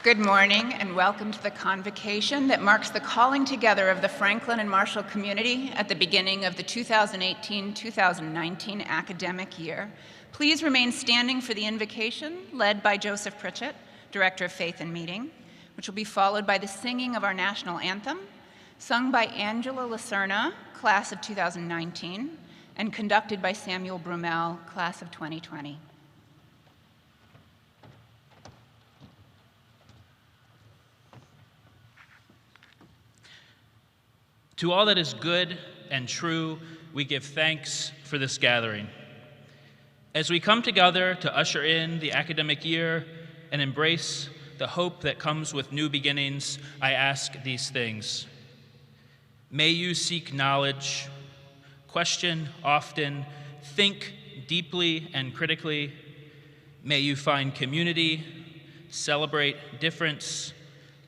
Good morning and welcome to the Convocation that marks the calling together of the Franklin and Marshall community at the beginning of the 2018-2019 academic year. Please remain standing for the invocation led by Joseph Pritchett, Director of Faith and Meeting, which will be followed by the singing of our national anthem, sung by Angela Lacerna, Class of 2019, and conducted by Samuel Brumell, Class of 2020. To all that is good and true, we give thanks for this gathering. As we come together to usher in the academic year and embrace the hope that comes with new beginnings, I ask these things. May you seek knowledge, question often, think deeply and critically. May you find community, celebrate difference,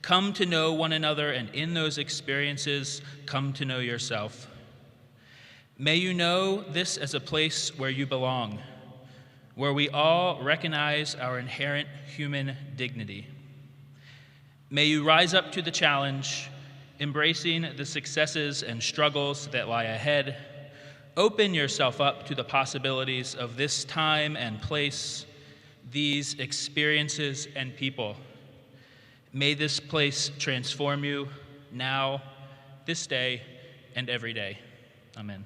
come to know one another, and in those experiences, come to know yourself. May you know this as a place where you belong, where we all recognize our inherent human dignity. May you rise up to the challenge, embracing the successes and struggles that lie ahead. Open yourself up to the possibilities of this time and place, these experiences and people. May this place transform you now, this day, and every day. Amen.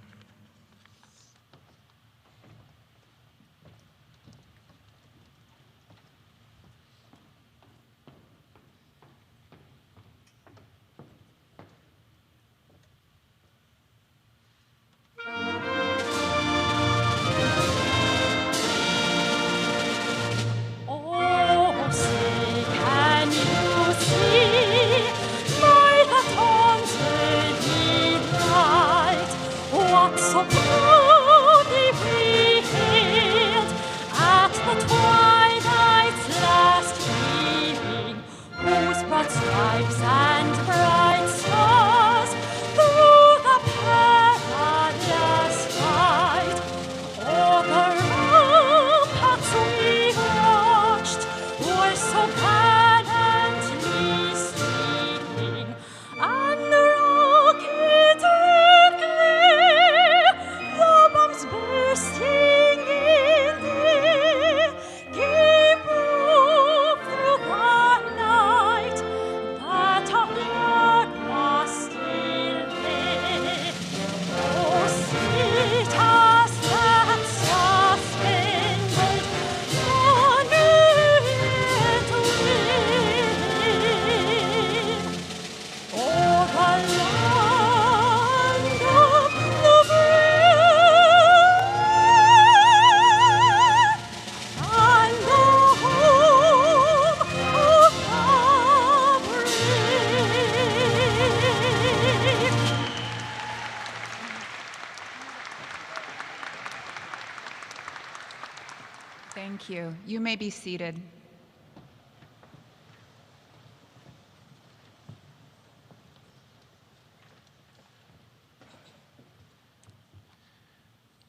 Thank you. You may be seated.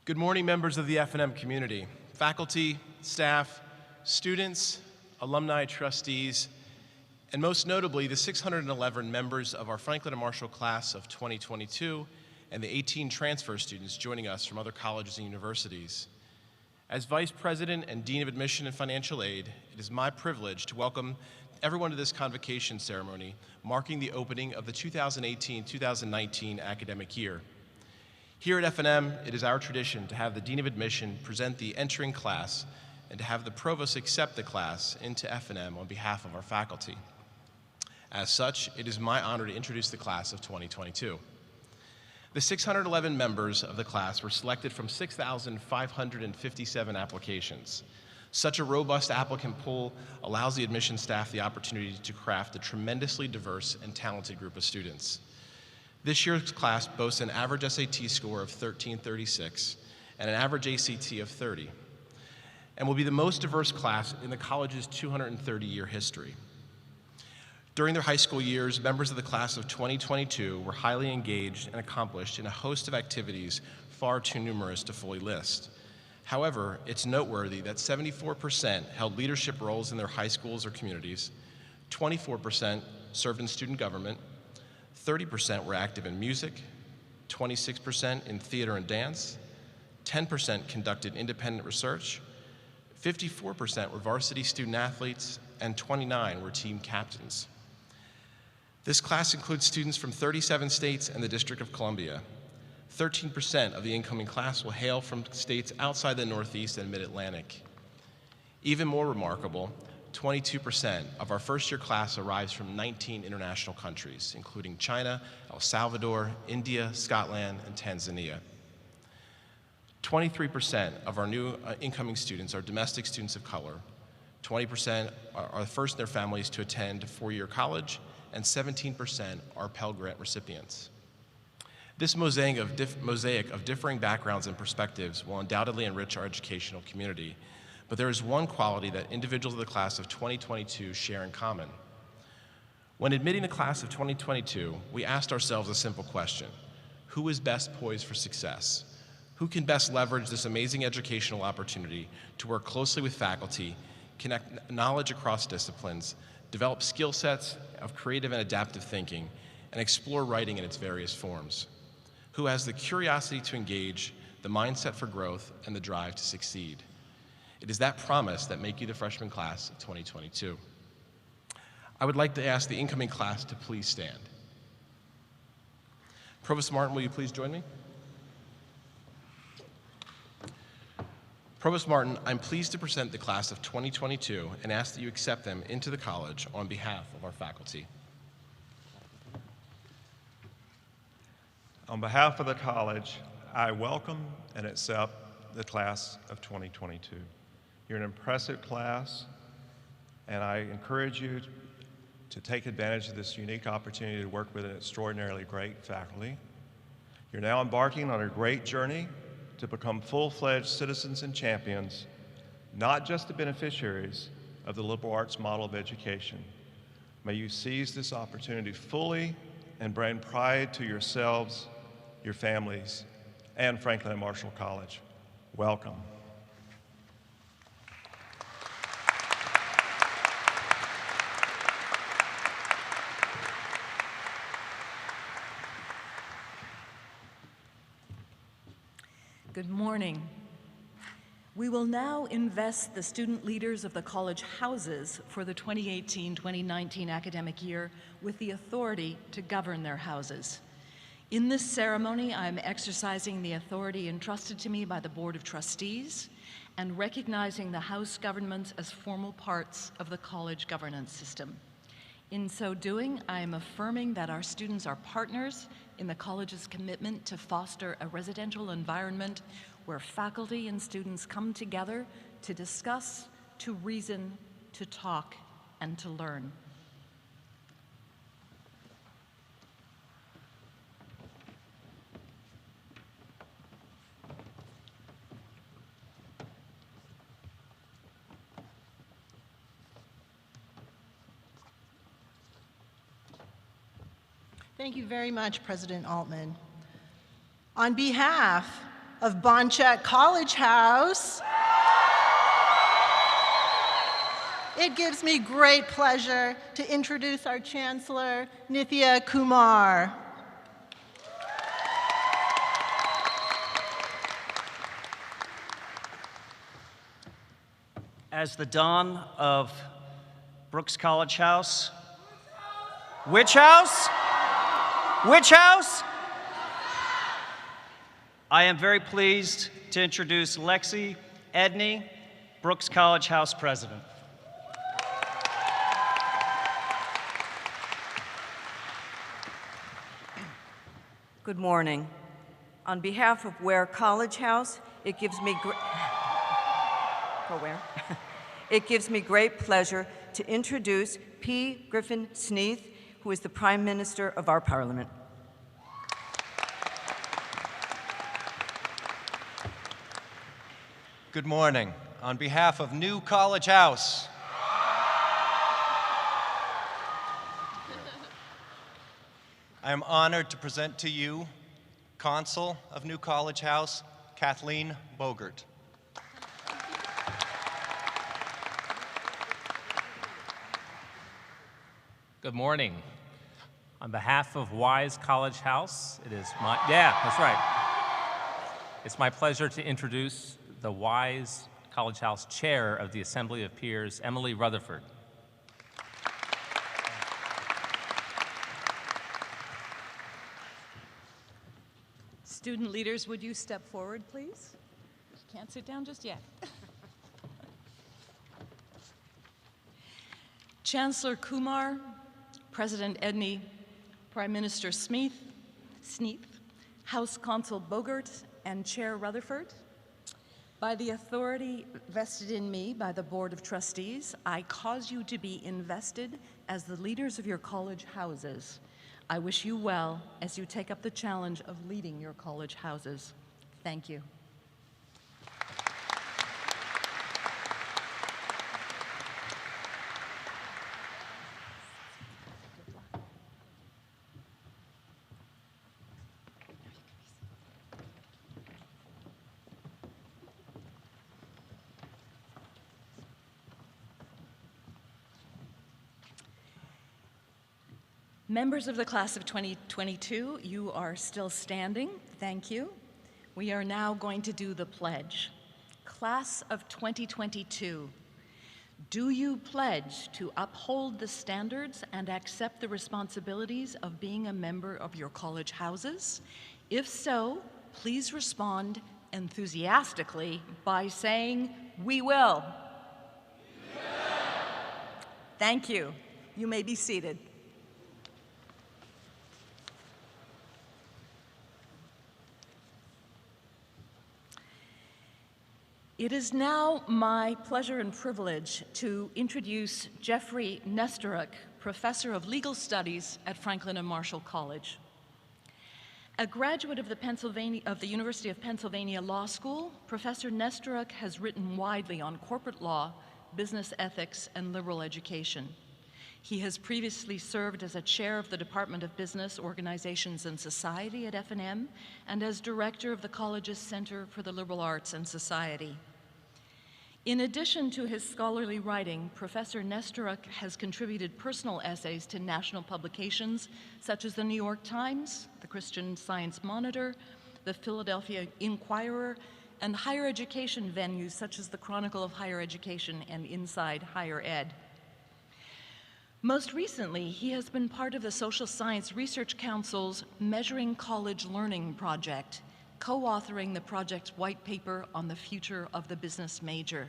Good morning, members of the F&M community, faculty, staff, students, alumni, trustees, and most notably, the 611 members of our Franklin and Marshall class of 2022 and the 18 transfer students joining us from other colleges and universities. As Vice President and Dean of Admission and Financial Aid, it is my privilege to welcome everyone to this convocation ceremony, marking the opening of the 2018-2019 academic year. Here at F&M, it is our tradition to have the Dean of Admission present the entering class and to have the Provost accept the class into F&M on behalf of our faculty. As such, it is my honor to introduce the class of 2022. The 611 members of the class were selected from 6,557 applications. Such a robust applicant pool allows the admission staff the opportunity to craft a tremendously diverse and talented group of students. This year's class boasts an average SAT score of 1336 and an average ACT of 30, and will be the most diverse class in the college's 230-year history. During their high school years, members of the class of 2022 were highly engaged and accomplished in a host of activities far too numerous to fully list. However, it's noteworthy that 74% held leadership roles in their high schools or communities, 24% served in student government, 30% were active in music, 26% in theater and dance, 10% conducted independent research, 54% were varsity student athletes, and 29 were team captains. This class includes students from 37 states and the District of Columbia. 13% of the incoming class will hail from states outside the Northeast and Mid-Atlantic. Even more remarkable, 22% of our first-year class arrives from 19 international countries, including China, El Salvador, India, Scotland, and Tanzania. 23% of our new incoming students are domestic students of color. 20% are the first in their families to attend a four-year college, and 17% are Pell Grant recipients. This mosaic of differing backgrounds and perspectives will undoubtedly enrich our educational community, but there is one quality that individuals of the class of 2022 share in common. When admitting the class of 2022, we asked ourselves a simple question: who is best poised for success? Who can best leverage this amazing educational opportunity to work closely with faculty, connect knowledge across disciplines, develop skill sets of creative and adaptive thinking, and explore writing in its various forms? Who has the curiosity to engage, the mindset for growth, and the drive to succeed? It is that promise that makes you the freshman class of 2022. I would like to ask the incoming class to please stand. Provost Martin, will you please join me? Provost Martin, I'm pleased to present the class of 2022 and ask that you accept them into the college on behalf of our faculty. On behalf of the college, I welcome and accept the class of 2022. You're an impressive class, and I encourage you to take advantage of this unique opportunity to work with an extraordinarily great faculty. You're now embarking on a great journey to become full-fledged citizens and champions, not just the beneficiaries of the liberal arts model of education. May you seize this opportunity fully and bring pride to yourselves, your families, and Franklin and Marshall College. Welcome. Good morning. We will now invest the student leaders of the college houses for the 2018-2019 academic year with the authority to govern their houses. In this ceremony, I'm exercising the authority entrusted to me by the Board of Trustees and recognizing the house governments as formal parts of the college governance system. In so doing, I am affirming that our students are partners in the college's commitment to foster a residential environment where faculty and students come together to discuss, to reason, to talk, and to learn. Thank you very much, President Altman. On behalf of Bonchak College House, it gives me great pleasure to introduce our Chancellor, Nithya Kumar. As the Don of Brooks College House, which house? Which house? I am very pleased to introduce Lexi Edney, Brooks College House President. Good morning. On behalf of Ware College House, it gives me It gives me great pleasure to introduce P. Griffin Sneath, who is the Prime Minister of our Parliament. Good morning. On behalf of New College House, I am honored to present to you Consul of New College House, Kathleen Bogert. Good morning. On behalf of Wise College House, it is my, yeah, that's right. It's my pleasure to introduce the Wise College House Chair of the Assembly of Peers, Emily Rutherford. Student leaders, would you step forward, please? Can't sit down just yet. Chancellor Kumar, President Edney, Prime Minister Sneath, House Counsel Bogert, and Chair Rutherford, by the authority vested in me by the Board of Trustees, I cause you to be invested as the leaders of your college houses. I wish you well as you take up the challenge of leading your college houses. Thank you. Members of the class of 2022, you are still standing. Thank you. We are now going to do the pledge. Class of 2022, do you pledge to uphold the standards and accept the responsibilities of being a member of your college houses? If so, please respond enthusiastically by saying, "We will." We will. Thank you. You may be seated. It is now my pleasure and privilege to introduce Jeffrey Nestoruk, Professor of Legal Studies at Franklin and Marshall College. A graduate of the University of Pennsylvania Law School, Professor Nestoruk has written widely on corporate law, business ethics, and liberal education. He has previously served as a chair of the Department of Business, Organizations, and Society at F&M and as director of the college's Center for the Liberal Arts and Society. In addition to his scholarly writing, Professor Nestoruk has contributed personal essays to national publications such as the New York Times, the Christian Science Monitor, the Philadelphia Inquirer, and higher education venues such as the Chronicle of Higher Education and Inside Higher Ed. Most recently, he has been part of the Social Science Research Council's Measuring College Learning project, co-authoring the project's white paper on the future of the business major.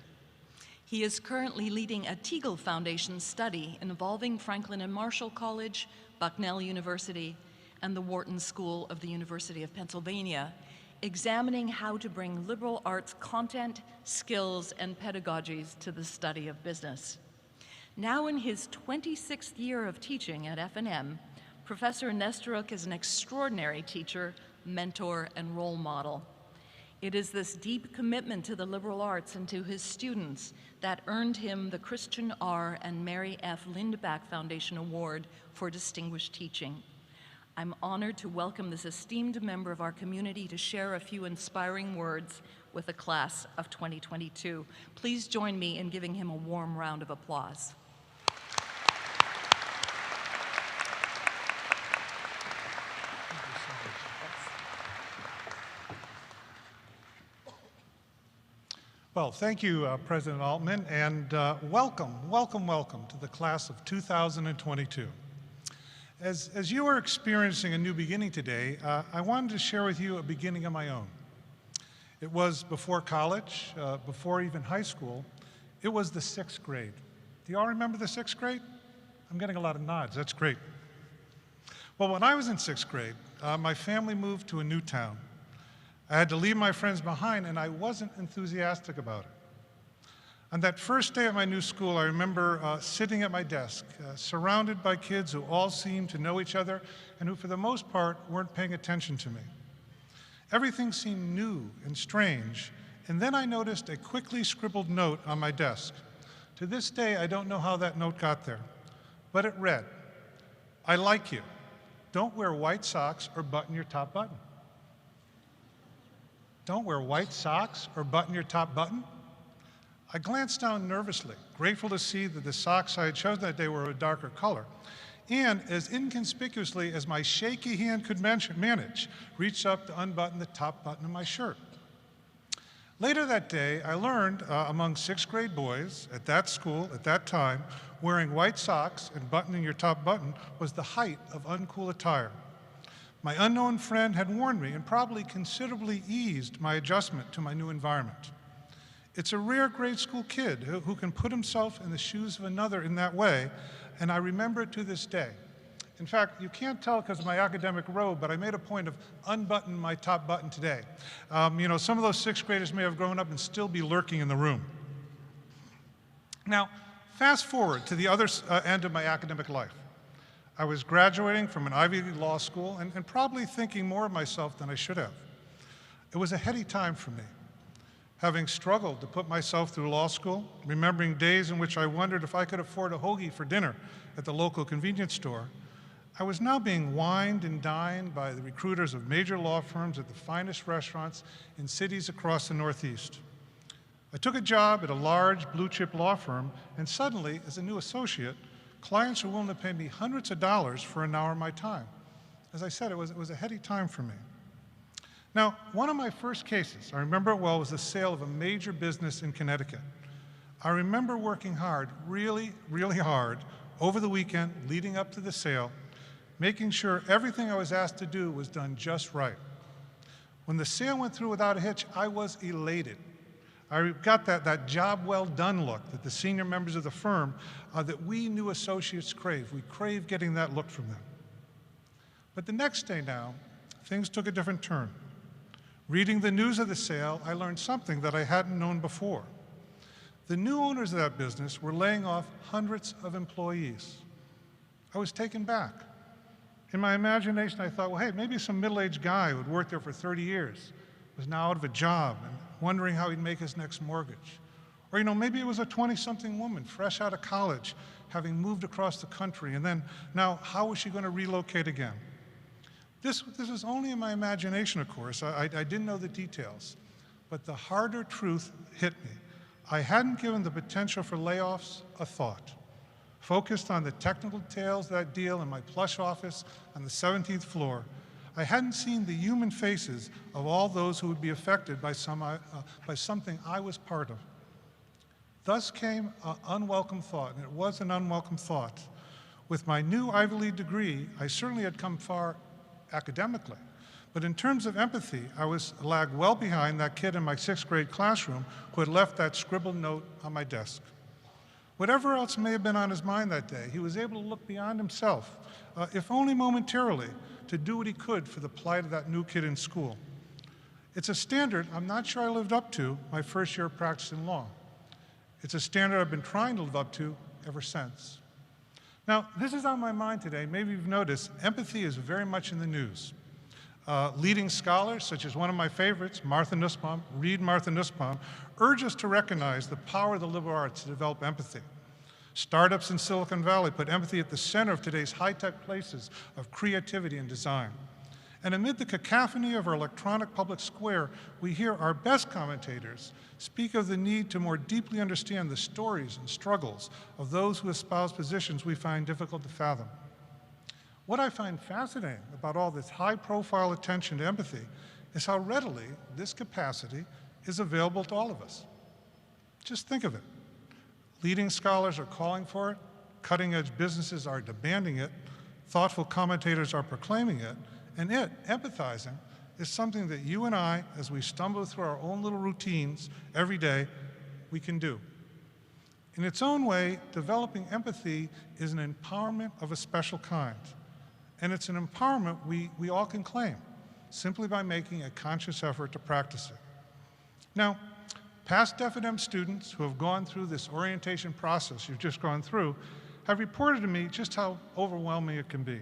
He is currently leading a Teagle Foundation study involving Franklin and Marshall College, Bucknell University, and the Wharton School of the University of Pennsylvania, examining how to bring liberal arts content, skills, and pedagogies to the study of business. Now in his 26th year of teaching at F&M, Professor Nestoruk is an extraordinary teacher, mentor, and role model. It is this deep commitment to the liberal arts and to his students that earned him the Christian R. and Mary F. Lindback Foundation Award for Distinguished Teaching. I'm honored to welcome this esteemed member of our community to share a few inspiring words with the class of 2022. Please join me in giving him a warm round of applause. Well, thank you, President Altman, and welcome to the class of 2022. As you are experiencing a new beginning today, I wanted to share with you a beginning of my own. It was before college, before even high school. It was the 6th grade. Do you all remember the 6th grade? I'm getting a lot of nods. That's great. Well, when I was in 6th grade, my family moved to a new town. I had to leave my friends behind, and I wasn't enthusiastic about it. On that first day at my new school, I remember sitting at my desk, surrounded by kids who all seemed to know each other and who, for the most part, weren't paying attention to me. Everything seemed new and strange, and then I noticed a quickly scribbled note on my desk. To this day, I don't know how that note got there, but it read, "I like you. Don't wear white socks or button your top button." Don't wear white socks or button your top button? I glanced down nervously, grateful to see that the socks I had chosen that day were of a darker color. and as inconspicuously as my shaky hand could manage, reached up to unbutton the top button of my shirt. Later that day, I learned among 6th grade boys at that school at that time, wearing white socks and buttoning your top button was the height of uncool attire. My unknown friend had warned me and probably considerably eased my adjustment to my new environment. It's a rare grade school kid who can put himself in the shoes of another in that way, and I remember it to this day. In fact, you can't tell because of my academic robe, but I made a point of unbuttoning my top button today. You know, some of those 6th graders may have grown up and still be lurking in the room. Now, fast forward to the other end of my academic life. I was graduating from an Ivy League law school and probably thinking more of myself than I should have. It was a heady time for me. Having struggled to put myself through law school, remembering days in which I wondered if I could afford a hoagie for dinner at the local convenience store, I was now being wined and dined by the recruiters of major law firms at the finest restaurants in cities across the Northeast. I took a job at a large blue-chip law firm, and suddenly, as a new associate, clients were willing to pay me hundreds of dollars for an hour of my time. As I said, it was a heady time for me. Now, one of my first cases, I remember it well, was the sale of a major business in Connecticut. I remember working hard, really, really hard, over the weekend leading up to the sale, making sure everything I was asked to do was done just right. When the sale went through without a hitch, I was elated. I got that job well done look that the senior members of the firm, that we new associates crave. We crave getting that look from them. But the next day now, things took a different turn. Reading the news of the sale, I learned something that I hadn't known before. The new owners of that business were laying off hundreds of employees. I was taken back. In my imagination, I thought, well, hey, maybe some middle-aged guy who had worked there for 30 years was now out of a job and wondering how he'd make his next mortgage. Or, you know, maybe it was a 20-something woman fresh out of college, having moved across the country, and then now how was she going to relocate again? This was only in my imagination, of course. I didn't know the details. But the harder truth hit me. I hadn't given the potential for layoffs a thought. Focused on the technical details of that deal in my plush office on the 17th floor, I hadn't seen the human faces of all those who would be affected by something I was part of. Thus came an unwelcome thought, and it was an unwelcome thought. With my new Ivy League degree, I certainly had come far academically, but in terms of empathy, I was lagged well behind that kid in my 6th grade classroom who had left that scribbled note on my desk. Whatever else may have been on his mind that day, he was able to look beyond himself, if only momentarily, to do what he could for the plight of that new kid in school. It's a standard I'm not sure I lived up to my first year of practicing law. It's a standard I've been trying to live up to ever since. Now, this is on my mind today. Maybe you've noticed empathy is very much in the news. Leading scholars, such as one of my favorites, Martha Nussbaum, Martha Nussbaum, urge us to recognize the power of the liberal arts to develop empathy. Startups in Silicon Valley put empathy at the center of today's high-tech places of creativity and design. And amid the cacophony of our electronic public square, we hear our best commentators speak of the need to more deeply understand the stories and struggles of those who espouse positions we find difficult to fathom. What I find fascinating about all this high-profile attention to empathy is how readily this capacity is available to all of us. Just think of it. Leading scholars are calling for it, cutting-edge businesses are demanding it, thoughtful commentators are proclaiming it, and empathizing, is something that you and I, as we stumble through our own little routines every day, we can do. In its own way, developing empathy is an empowerment of a special kind. And it's an empowerment we all can claim, simply by making a conscious effort to practice it. Now, past F&M students who have gone through this orientation process you've just gone through have reported to me just how overwhelming it can be.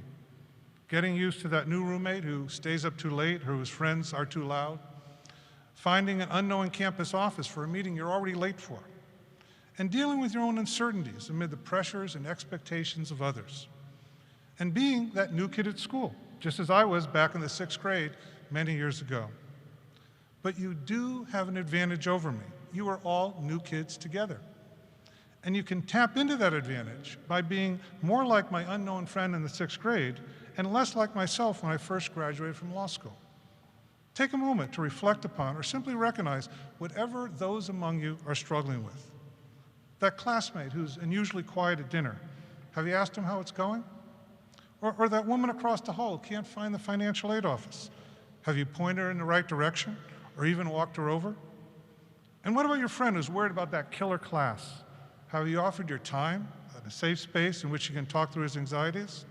Getting used to that new roommate who stays up too late or whose friends are too loud. Finding an unknown campus office for a meeting you're already late for. And dealing with your own uncertainties amid the pressures and expectations of others. And being that new kid at school, just as I was back in the 6th grade many years ago. But you do have an advantage over me. You are all new kids together. And you can tap into that advantage by being more like my unknown friend in the 6th grade and less like myself when I first graduated from law school. Take a moment to reflect upon or simply recognize whatever those among you are struggling with. That classmate who's unusually quiet at dinner, have you asked him how it's going? Or that woman across the hall who can't find the financial aid office. Have you pointed her in the right direction or even walked her over? And what about your friend who's worried about that killer class? Have you offered your time and a safe space in which he can talk through his anxieties?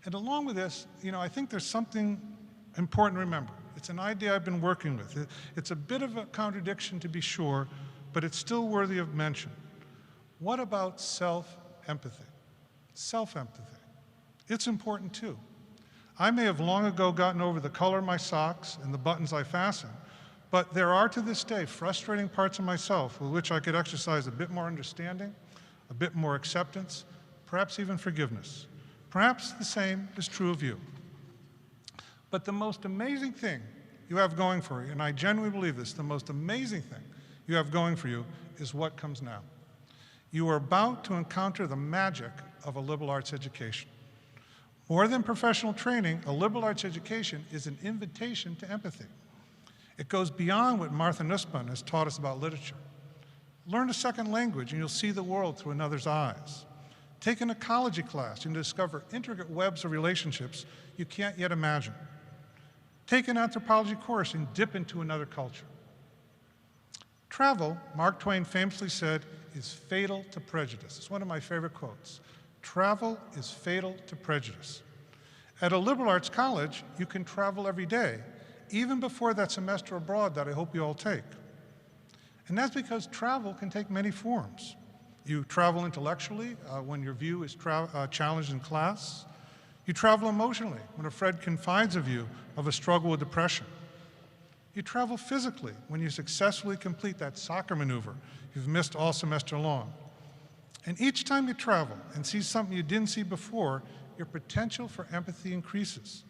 And along with this, I think there's something important to remember. It's an idea I've been working with. It's a bit of a contradiction to be sure, but it's still worthy of mention. What about self-empathy? Self-empathy. It's important too. I may have long ago gotten over the color of my socks and the buttons I fasten, but there are to this day frustrating parts of myself with which I could exercise a bit more understanding, a bit more acceptance, perhaps even forgiveness. Perhaps the same is true of you. But the most amazing thing you have going for you, and I genuinely believe this, the most amazing thing you have going for you is what comes now. You are about to encounter the magic of a liberal arts education. More than professional training, a liberal arts education is an invitation to empathy. It goes beyond what Martha Nussbaum has taught us about literature. Learn a second language and you'll see the world through another's eyes. Take an ecology class and discover intricate webs of relationships you can't yet imagine. Take an anthropology course and dip into another culture. Travel, Mark Twain famously said, is fatal to prejudice. It's one of my favorite quotes. Travel is fatal to prejudice. At a liberal arts college, you can travel every day, even before that semester abroad that I hope you all take. And that's because travel can take many forms. You travel intellectually when your view is challenged in class. You travel emotionally when a friend confides of you of a struggle with depression. You travel physically when you successfully complete that soccer maneuver you've missed all semester long. And each time you travel and see something you didn't see before, your potential for empathy increases.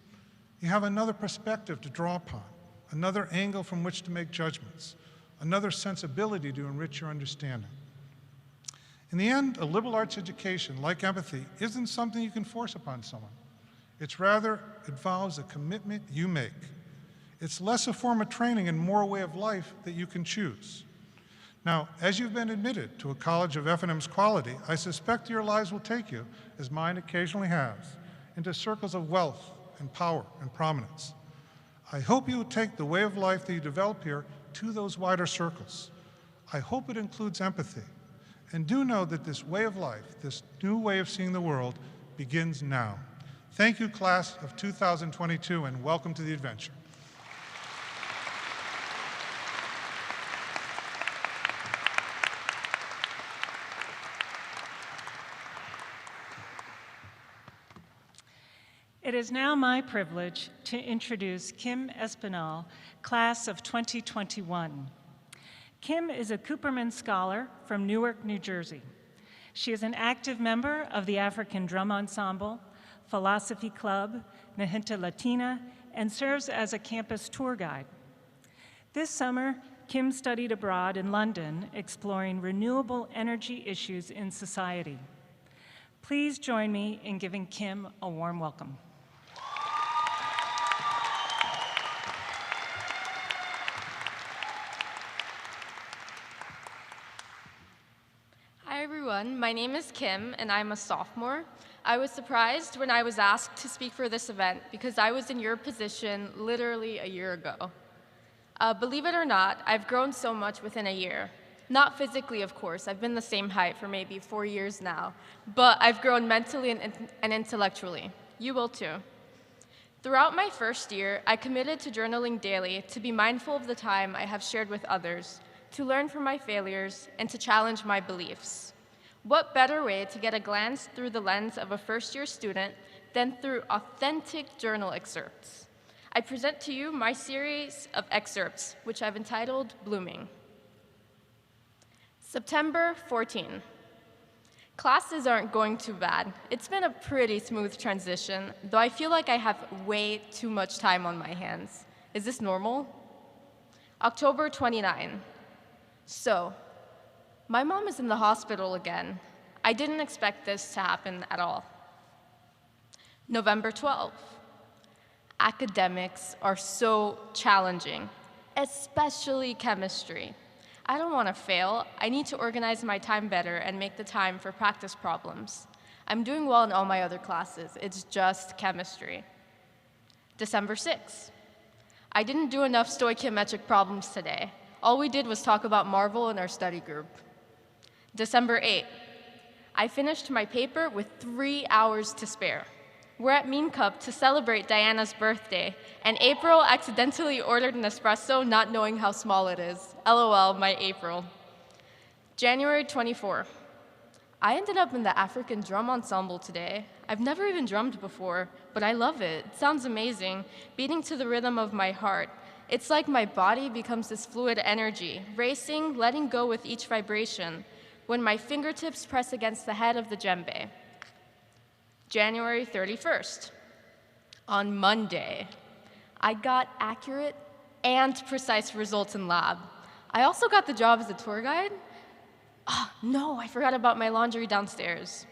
You have another perspective to draw upon, another angle from which to make judgments, another sensibility to enrich your understanding. In the end, a liberal arts education, like empathy, isn't something you can force upon someone. It's rather involves a commitment you make. It's less a form of training and more a way of life that you can choose. Now, as you've been admitted to a college of F&M's quality, I suspect your lives will take you, as mine occasionally has, into circles of wealth and power and prominence. I hope you will take the way of life that you develop here to those wider circles. I hope it includes empathy. And do know that this way of life, this new way of seeing the world, begins now. Thank you, class of 2022, and welcome to the adventure. It is now my privilege to introduce Kim Espinal, class of 2021. Kim is a Cooperman Scholar from Newark, New Jersey. She is an active member of the African Drum Ensemble, Philosophy Club, Nahenta Latina, and serves as a campus tour guide. This summer, Kim studied abroad in London, exploring renewable energy issues in society. Please join me in giving Kim a warm welcome. Hi everyone, my name is Kim and I'm a sophomore. I was surprised when I was asked to speak for this event because I was in your position literally a year ago. Believe it or not, I've grown so much within a year. Not physically, of course, I've been the same height for maybe 4 years now, but I've grown mentally and intellectually. You will too. Throughout my first year, I committed to journaling daily to be mindful of the time I have shared with others, to learn from my failures, and to challenge my beliefs. What better way to get a glance through the lens of a first-year student than through authentic journal excerpts? I present to you my series of excerpts, which I've entitled Blooming. September 14. Classes aren't going too bad. It's been a pretty smooth transition, though I feel like I have way too much time on my hands. Is this normal? October 29. So, My mom is in the hospital again. I didn't expect this to happen at all. November 12th. Academics are so challenging, especially chemistry. I don't want to fail. I need to organize my time better and make the time for practice problems. I'm doing well in all my other classes. It's just chemistry. December 6th. I didn't do enough stoichiometric problems today. All we did was talk about Marvel in our study group. December 8th. I finished my paper with 3 hours to spare. We're at Mean Cup to celebrate Diana's birthday, and April accidentally ordered an espresso not knowing how small it is. LOL, my April. January 24. I ended up in the African drum ensemble today. I've never even drummed before, but I love it. It sounds amazing, beating to the rhythm of my heart. It's like my body becomes this fluid energy, racing, letting go with each vibration, when my fingertips press against the head of the djembe. January 31st. On Monday, I got accurate and precise results in lab. I also got the job as a tour guide. Oh, no, I forgot about my laundry downstairs.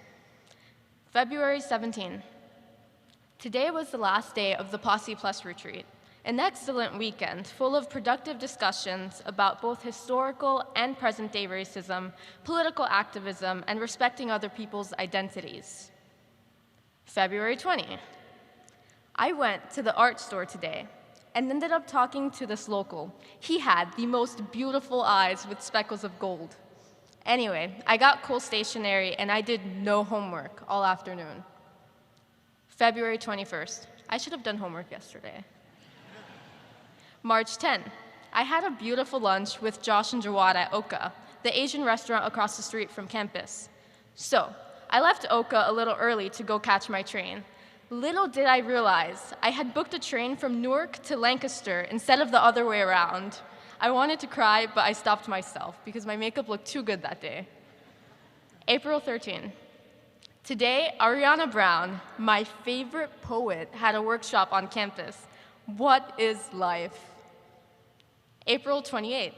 February 17. Today was the last day of the Posse Plus retreat, an excellent weekend full of productive discussions about both historical and present-day racism, political activism, and respecting other people's identities. February 20. I went to the art store today and ended up talking to this local. He had the most beautiful eyes with speckles of gold. Anyway, I got cool stationery and I did no homework all afternoon. February 21st. I should have done homework yesterday. March 10. I had a beautiful lunch with Josh and Jawad at Oka, the Asian restaurant across the street from campus. So, I left Oka a little early to go catch my train. Little did I realize I had booked a train from Newark to Lancaster instead of the other way around. I wanted to cry, but I stopped myself because my makeup looked too good that day. April 13. Today, Ariana Brown, my favorite poet, had a workshop on campus. What is life? April 28.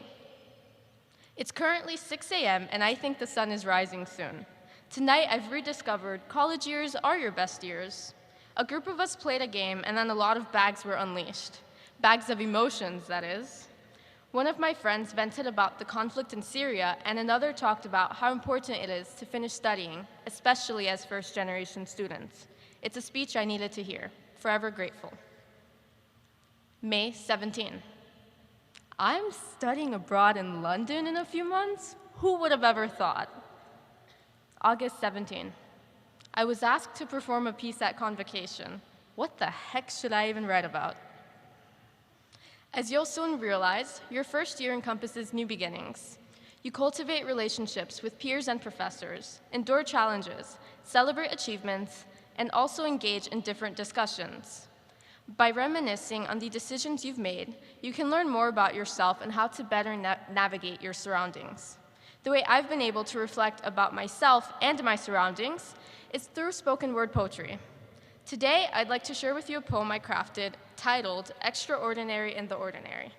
It's currently 6 a.m. and I think the sun is rising soon. Tonight, I've rediscovered college years are your best years. A group of us played a game, and then a lot of bags were unleashed. Bags of emotions, that is. One of my friends vented about the conflict in Syria, and another talked about how important it is to finish studying, especially as first-generation students. It's a speech I needed to hear. Forever grateful. May 17. I'm studying abroad in London in a few months? Who would have ever thought? August 17. I was asked to perform a piece at Convocation. What the heck should I even write about? As you'll soon realize, your first year encompasses new beginnings. You cultivate relationships with peers and professors, endure challenges, celebrate achievements, and also engage in different discussions. By reminiscing on the decisions you've made, you can learn more about yourself and how to better navigate your surroundings. The way I've been able to reflect about myself and my surroundings is through spoken word poetry. Today, I'd like to share with you a poem I crafted titled Extraordinary in the Ordinary.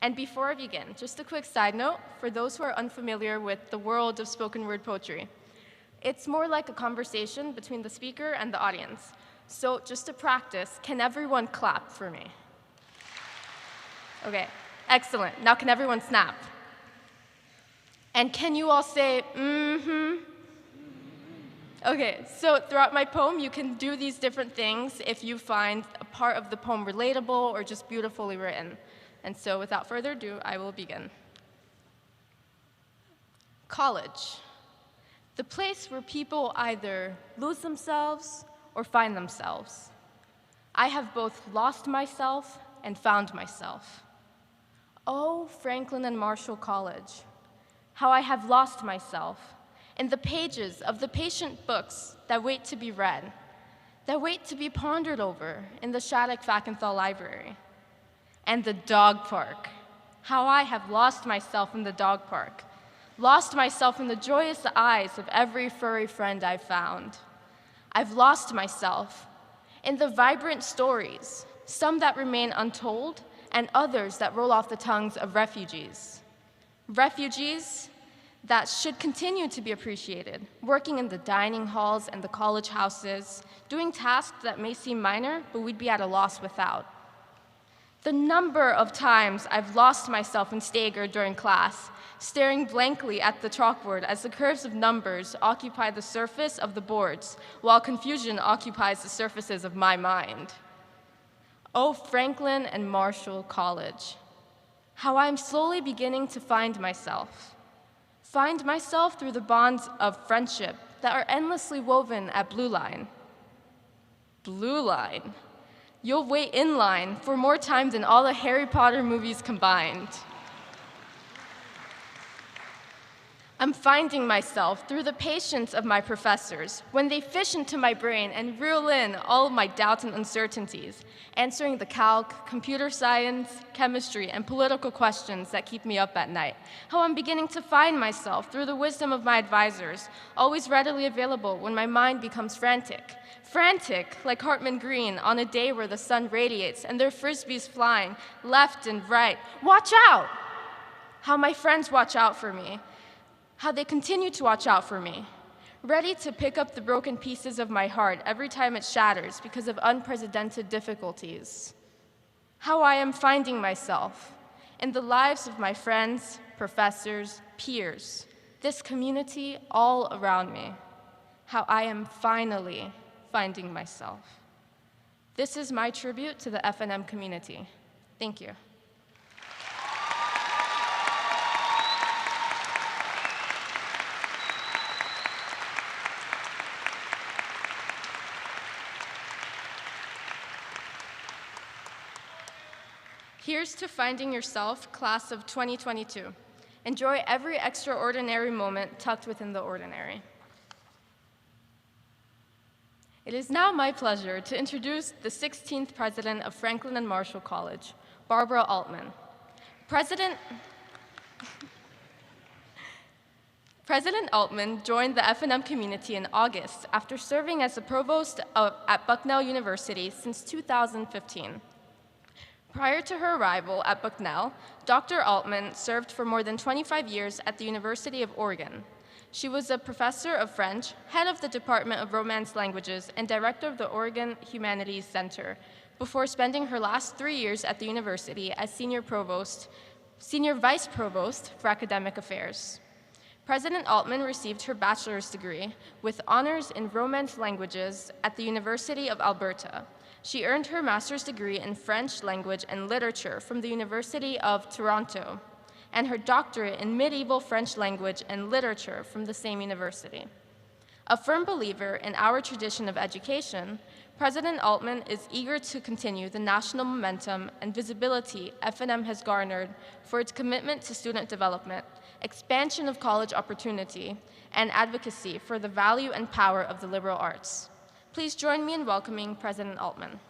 And before I begin, just a quick side note for those who are unfamiliar with the world of spoken word poetry. It's more like a conversation between the speaker and the audience. So just to practice, can everyone clap for me? Okay, excellent. Now can everyone snap? And can you all say, mm-hmm? Okay, so throughout my poem, you can do these different things if you find a part of the poem relatable or just beautifully written. And so without further ado, I will begin. College, the place where people either lose themselves or find themselves. I have both lost myself and found myself. Oh, Franklin and Marshall College, how I have lost myself in the pages of the patient books that wait to be read, that wait to be pondered over in the Shattuck Fackenthal Library. And the dog park, how I have lost myself in the dog park, lost myself in the joyous eyes of every furry friend I've found. I've lost myself in the vibrant stories, some that remain untold and others that roll off the tongues of refugees. Refugees, that should continue to be appreciated, working in the dining halls and the college houses, doing tasks that may seem minor, but we'd be at a loss without. The number of times I've lost myself in stagger during class, staring blankly at the chalkboard as the curves of numbers occupy the surface of the boards, while confusion occupies the surfaces of my mind. Oh, Franklin and Marshall College, how I'm slowly beginning to find myself through the bonds of friendship that are endlessly woven at Blue Line. Blue Line. You'll wait in line for more time than all the Harry Potter movies combined. I'm finding myself through the patience of my professors when they fish into my brain and reel in all of my doubts and uncertainties, answering the calc, computer science, chemistry, and political questions that keep me up at night. How I'm beginning to find myself through the wisdom of my advisors, always readily available when my mind becomes frantic. Frantic, like Hartman Green, on a day where the sun radiates and their frisbees flying left and right. Watch out! How my friends watch out for me. How they continue to watch out for me, ready to pick up the broken pieces of my heart every time it shatters because of unprecedented difficulties. How I am finding myself in the lives of my friends, professors, peers, this community all around me. How I am finally finding myself. This is my tribute to the F&M community. Thank you. Here's to finding yourself, class of 2022. Enjoy every extraordinary moment tucked within the ordinary. It is now my pleasure to introduce the 16th president of Franklin and Marshall College, Barbara Altman. President Altman joined the F&M community in August after serving as the provost at Bucknell University since 2015. Prior to her arrival at Bucknell, Dr. Altman served for more than 25 years at the University of Oregon. She was a professor of French, head of the Department of Romance Languages, and director of the Oregon Humanities Center, before spending her last 3 years at the university as senior vice provost for academic affairs. President Altman received her bachelor's degree with honors in Romance languages at the University of Alberta. She earned her master's degree in French language and literature from the University of Toronto, and her doctorate in medieval French language and literature from the same university. A firm believer in our tradition of education, President Altman is eager to continue the national momentum and visibility F&M has garnered for its commitment to student development, expansion of college opportunity, and advocacy for the value and power of the liberal arts. Please join me in welcoming President Altman.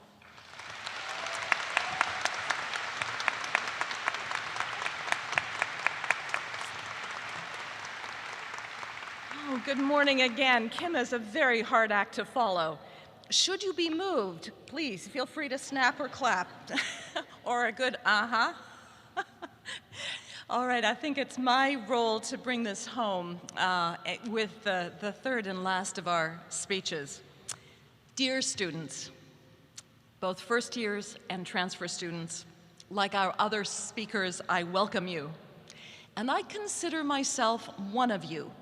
Oh, good morning again. Kim is a very hard act to follow. Should you be moved, please feel free to snap or clap, or a good uh-huh. All right, I think it's my role to bring this home with the third and last of our speeches. Dear students, both first years and transfer students, like our other speakers, I welcome you. And I consider myself one of you.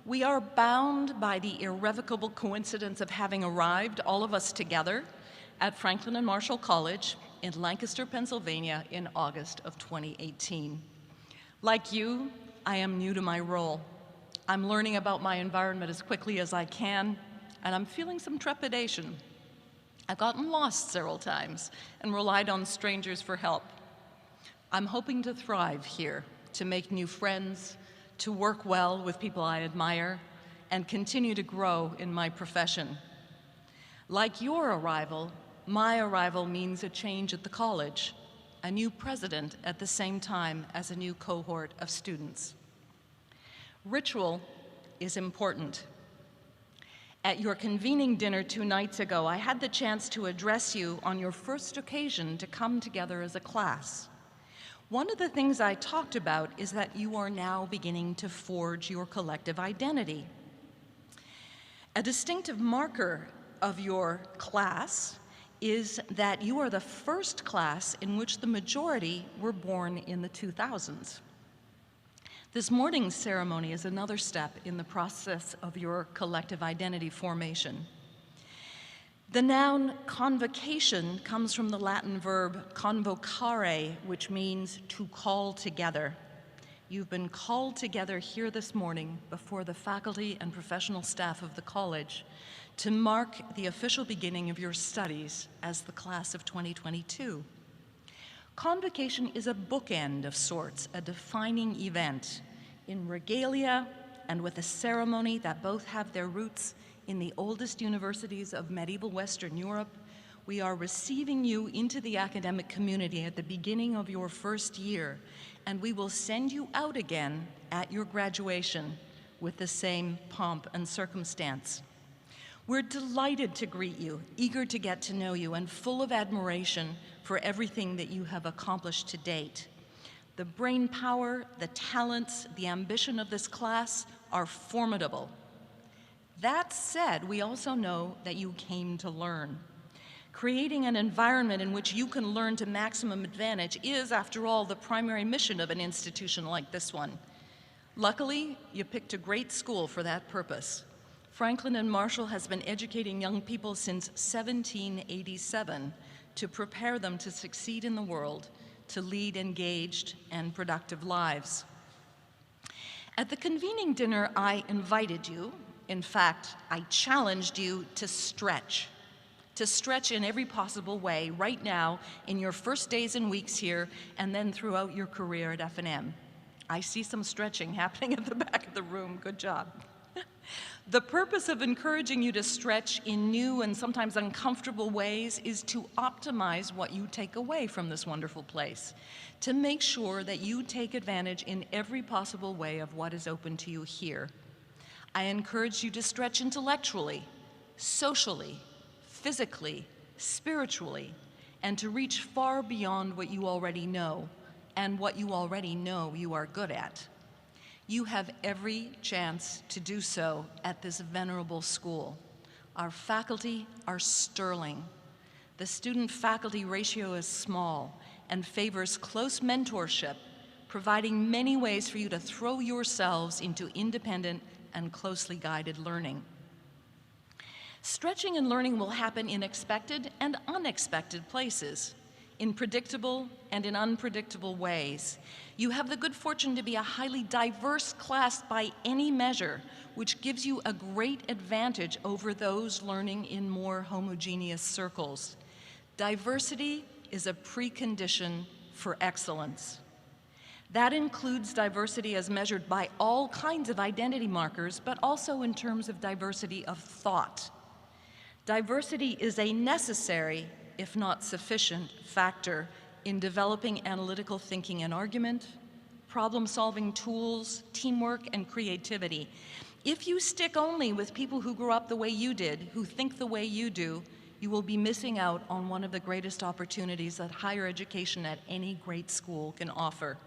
We are bound by the irrevocable coincidence of having arrived, all of us together, at Franklin and Marshall College in Lancaster, Pennsylvania in August of 2018. Like you, I am new to my role. I'm learning about my environment as quickly as I can, and I'm feeling some trepidation. I've gotten lost several times and relied on strangers for help. I'm hoping to thrive here, to make new friends, to work well with people I admire, and continue to grow in my profession. Like your arrival, my arrival means a change at the college, a new president at the same time as a new cohort of students. Ritual is important. At your convening dinner 2 nights ago, I had the chance to address you on your first occasion to come together as a class. One of the things I talked about is that you are now beginning to forge your collective identity. A distinctive marker of your class is that you are the first class in which the majority were born in the 2000s. This morning's ceremony is another step in the process of your collective identity formation. The noun convocation comes from the Latin verb convocare, which means to call together. You've been called together here this morning before the faculty and professional staff of the college to mark the official beginning of your studies as the class of 2022. Convocation is a bookend of sorts, a defining event in regalia and with a ceremony that both have their roots in the oldest universities of medieval Western Europe. We are receiving you into the academic community at the beginning of your first year, and we will send you out again at your graduation with the same pomp and circumstance. We're delighted to greet you, eager to get to know you, and full of admiration for everything that you have accomplished to date. The brain power, the talents, the ambition of this class are formidable. That said, we also know that you came to learn. Creating an environment in which you can learn to maximum advantage is, after all, the primary mission of an institution like this one. Luckily, you picked a great school for that purpose. Franklin and Marshall has been educating young people since 1787 to prepare them to succeed in the world, to lead engaged and productive lives. At the convening dinner, I invited you, in fact, I challenged you to stretch in every possible way right now in your first days and weeks here and then throughout your career at F&M. I see some stretching happening at the back of the room. Good job. The purpose of encouraging you to stretch in new and sometimes uncomfortable ways is to optimize what you take away from this wonderful place, to make sure that you take advantage in every possible way of what is open to you here. I encourage you to stretch intellectually, socially, physically, spiritually, and to reach far beyond what you already know, and what you already know you are good at. You have every chance to do so at this venerable school. Our faculty are sterling. The student-faculty ratio is small and favors close mentorship, providing many ways for you to throw yourselves into independent and closely guided learning. Stretching and learning will happen in expected and unexpected places, in predictable and in unpredictable ways. You have the good fortune to be a highly diverse class by any measure, which gives you a great advantage over those learning in more homogeneous circles. Diversity is a precondition for excellence. That includes diversity as measured by all kinds of identity markers, but also in terms of diversity of thought. Diversity is a necessary, if not sufficient, factor in developing analytical thinking and argument, problem-solving tools, teamwork, and creativity. If you stick only with people who grew up the way you did, who think the way you do, you will be missing out on one of the greatest opportunities that higher education at any great school can offer.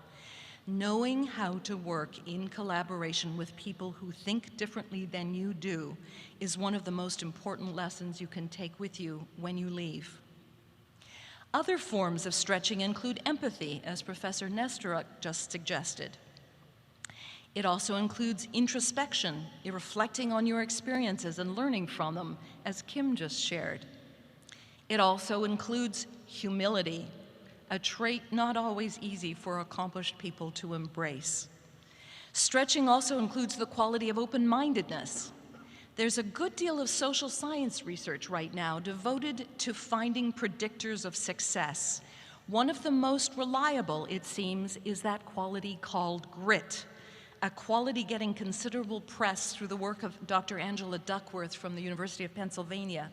Knowing how to work in collaboration with people who think differently than you do is one of the most important lessons you can take with you when you leave. Other forms of stretching include empathy, as Professor Nesteruk just suggested. It also includes introspection, reflecting on your experiences and learning from them, as Kim just shared. It also includes humility, a trait not always easy for accomplished people to embrace. Stretching also includes the quality of open-mindedness. There's a good deal of social science research right now devoted to finding predictors of success. One of the most reliable, it seems, is that quality called grit, a quality getting considerable press through the work of Dr. Angela Duckworth from the University of Pennsylvania.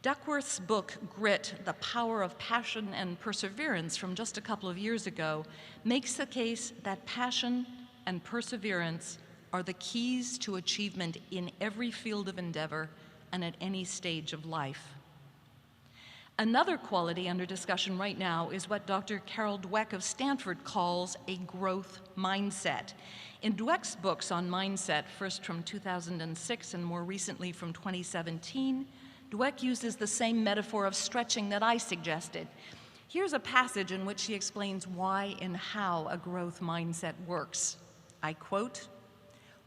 Duckworth's book, Grit, The Power of Passion and Perseverance, from just a couple of years ago, makes the case that passion and perseverance are the keys to achievement in every field of endeavor and at any stage of life. Another quality under discussion right now is what Dr. Carol Dweck of Stanford calls a growth mindset. In Dweck's books on mindset, first from 2006 and more recently from 2017, Dweck uses the same metaphor of stretching that I suggested. Here's a passage in which she explains why and how a growth mindset works. I quote,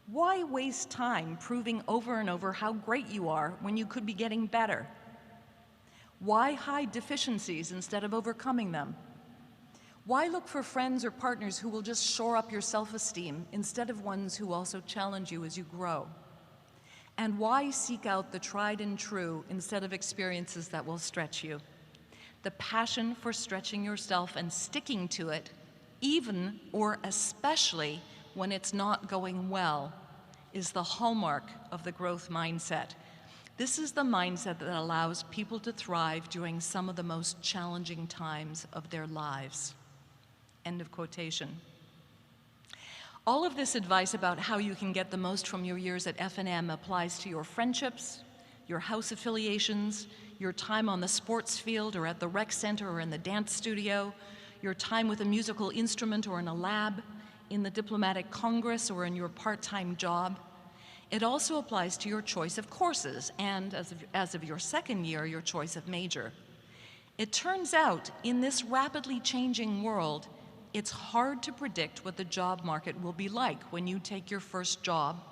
"Why waste time proving over and over how great you are when you could be getting better? Why hide deficiencies instead of overcoming them? Why look for friends or partners who will just shore up your self-esteem instead of ones who also challenge you as you grow? And why seek out the tried and true instead of experiences that will stretch you? The passion for stretching yourself and sticking to it, even or especially when it's not going well, is the hallmark of the growth mindset. This is the mindset that allows people to thrive during some of the most challenging times of their lives." End of quotation. All of this advice about how you can get the most from your years at F&M applies to your friendships, your house affiliations, your time on the sports field or at the rec center or in the dance studio, your time with a musical instrument or in a lab, in the diplomatic congress or in your part-time job. It also applies to your choice of courses and, as of your second year, your choice of major. It turns out, in this rapidly changing world, it's hard to predict what the job market will be like when you take your first job,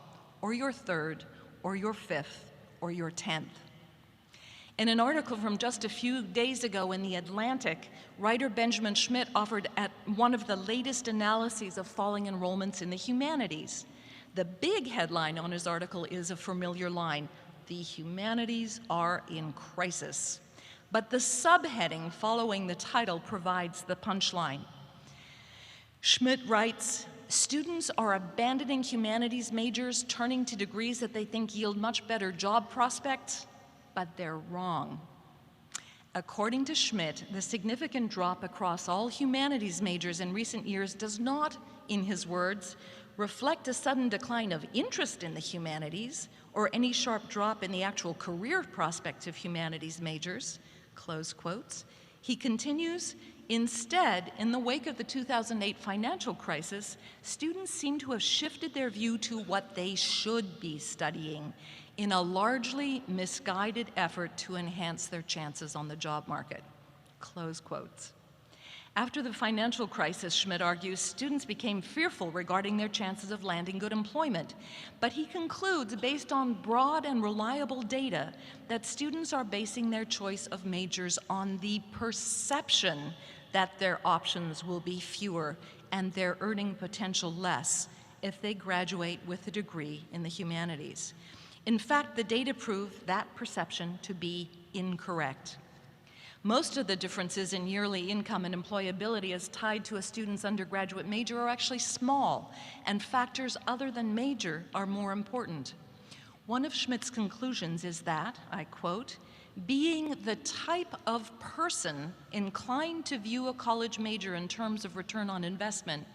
or your third, or your fifth, or your 10th. In an article from just a few days ago in The Atlantic, writer Benjamin Schmidt offered at one of the latest analyses of falling enrollments in the humanities. The big headline on his article is a familiar line: "The humanities are in crisis." But the subheading following the title provides the punchline. Schmidt writes, "Students are abandoning humanities majors, turning to degrees that they think yield much better job prospects, but they're wrong." According to Schmidt, the significant drop across all humanities majors in recent years does not, in his words, reflect a sudden decline of interest in the humanities or any sharp drop in the actual career prospects of humanities majors, close quotes. He continues, "Instead, in the wake of the 2008 financial crisis, students seem to have shifted their view to what they should be studying in a largely misguided effort to enhance their chances on the job market," close quotes. After the financial crisis, Schmidt argues, students became fearful regarding their chances of landing good employment. But he concludes, based on broad and reliable data, that students are basing their choice of majors on the perception that their options will be fewer and their earning potential less if they graduate with a degree in the humanities. In fact, the data prove that perception to be incorrect. Most of the differences in yearly income and employability as tied to a student's undergraduate major are actually small, and factors other than major are more important. One of Schmidt's conclusions is that, I quote, "Being the type of person inclined to view a college major in terms of return on investment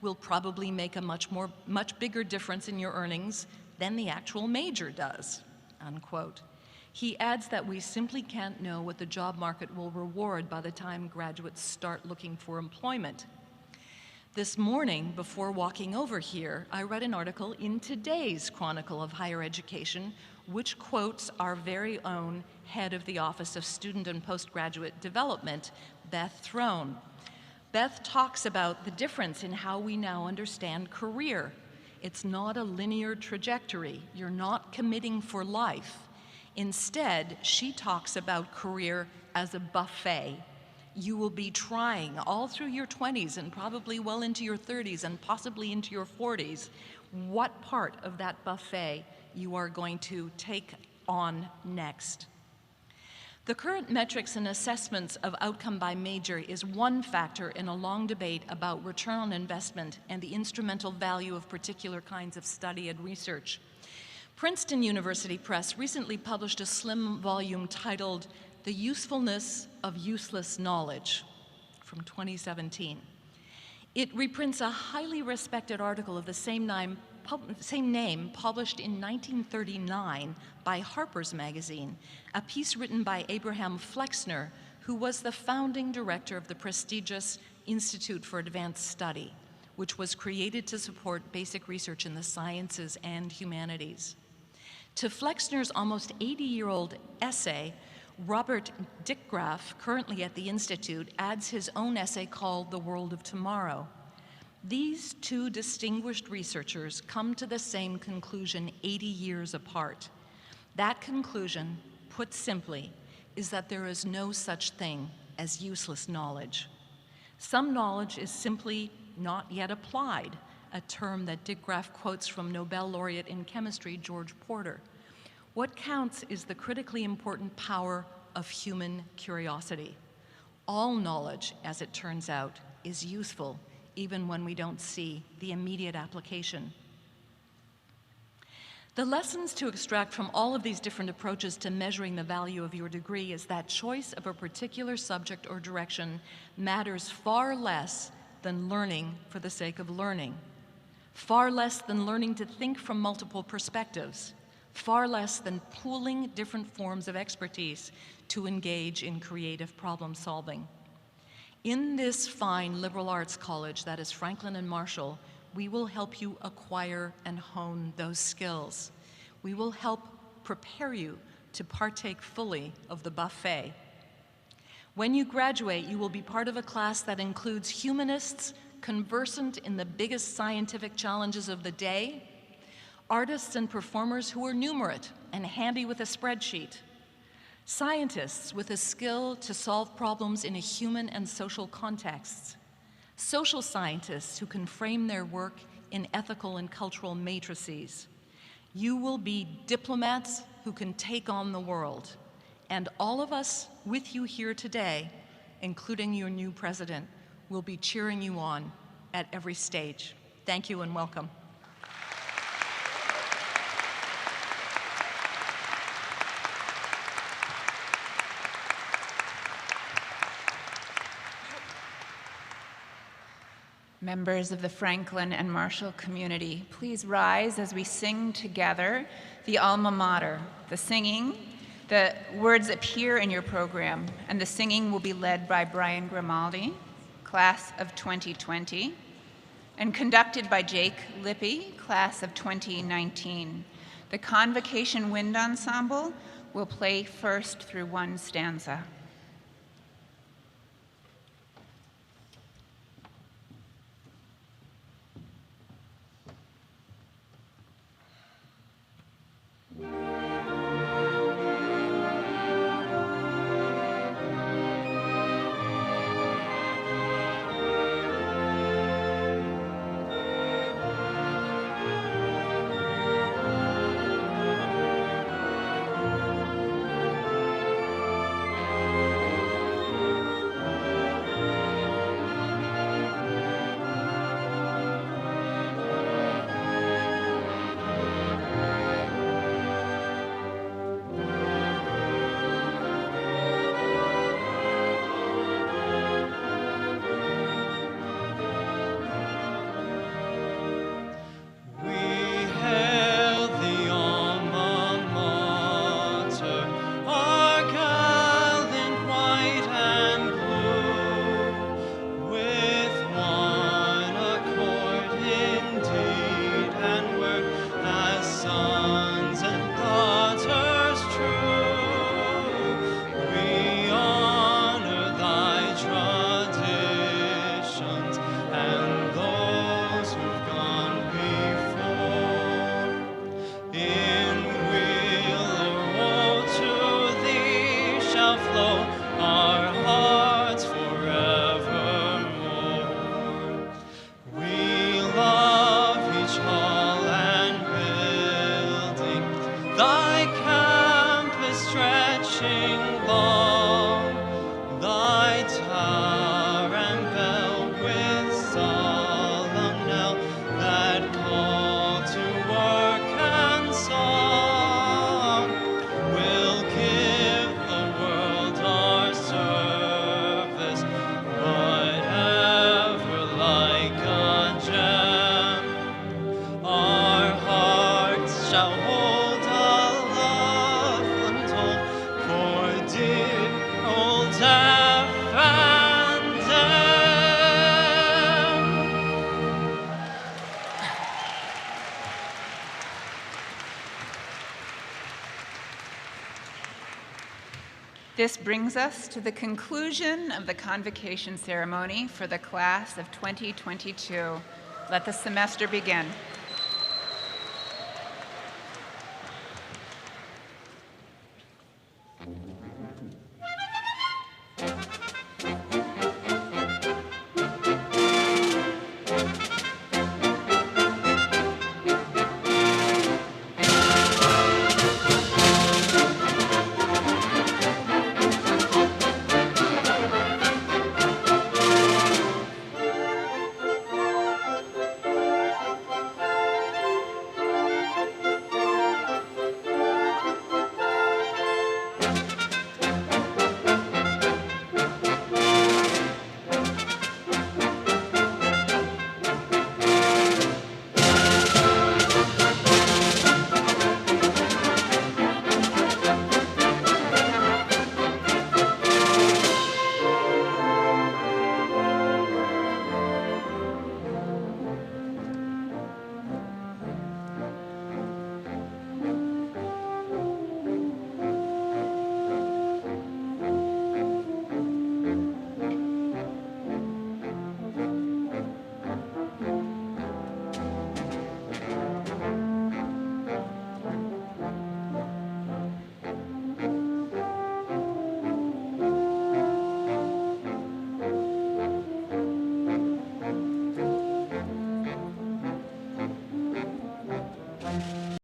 will probably make a much bigger difference in your earnings than the actual major does," unquote. He adds that we simply can't know what the job market will reward by the time graduates start looking for employment. This morning, before walking over here, I read an article in today's Chronicle of Higher Education, which quotes our very own head of the Office of Student and Postgraduate Development, Beth Throne. Beth talks about the difference in how we now understand career. It's not a linear trajectory. You're not committing for life. Instead, she talks about career as a buffet. You will be trying all through your 20s and probably well into your 30s and possibly into your 40s what part of that buffet you are going to take on next. The current metrics and assessments of outcome by major is one factor in a long debate about return on investment and the instrumental value of particular kinds of study and research. Princeton University Press recently published a slim volume titled "The Usefulness of Useless Knowledge" from 2017. It reprints a highly respected article of the same name published in 1939 by Harper's Magazine, a piece written by Abraham Flexner, who was the founding director of the prestigious Institute for Advanced Study, which was created to support basic research in the sciences and humanities. To Flexner's almost 80-year-old essay, Robert Dickgraf, currently at the Institute, adds his own essay called The World of Tomorrow. These two distinguished researchers come to the same conclusion 80 years apart. That conclusion, put simply, is that there is no such thing as useless knowledge. Some knowledge is simply not yet applied, a term that Dickgraf quotes from Nobel laureate in chemistry George Porter. What counts is the critically important power of human curiosity. All knowledge, as it turns out, is useful, even when we don't see the immediate application. The lessons to extract from all of these different approaches to measuring the value of your degree is that choice of a particular subject or direction matters far less than learning for the sake of learning, far less than learning to think from multiple perspectives, far less than pooling different forms of expertise to engage in creative problem solving. In this fine liberal arts college that is Franklin and Marshall, we will help you acquire and hone those skills. We will help prepare you to partake fully of the buffet. When you graduate, you will be part of a class that includes humanists conversant in the biggest scientific challenges of the day, artists and performers who are numerate and handy with a spreadsheet, scientists with a skill to solve problems in a human and social contexts, social scientists who can frame their work in ethical and cultural matrices. You will be diplomats who can take on the world. And all of us with you here today, including your new president, will be cheering you on at every stage. Thank you and welcome. Members of the Franklin and Marshall community, please rise as we sing together the alma mater. The words appear in your program, and the singing will be led by Brian Grimaldi, class of 2020, and conducted by Jake Lippy, class of 2019. The Convocation Wind Ensemble will play first through one stanza. This brings us to the conclusion of the convocation ceremony for the class of 2022. Let the semester begin.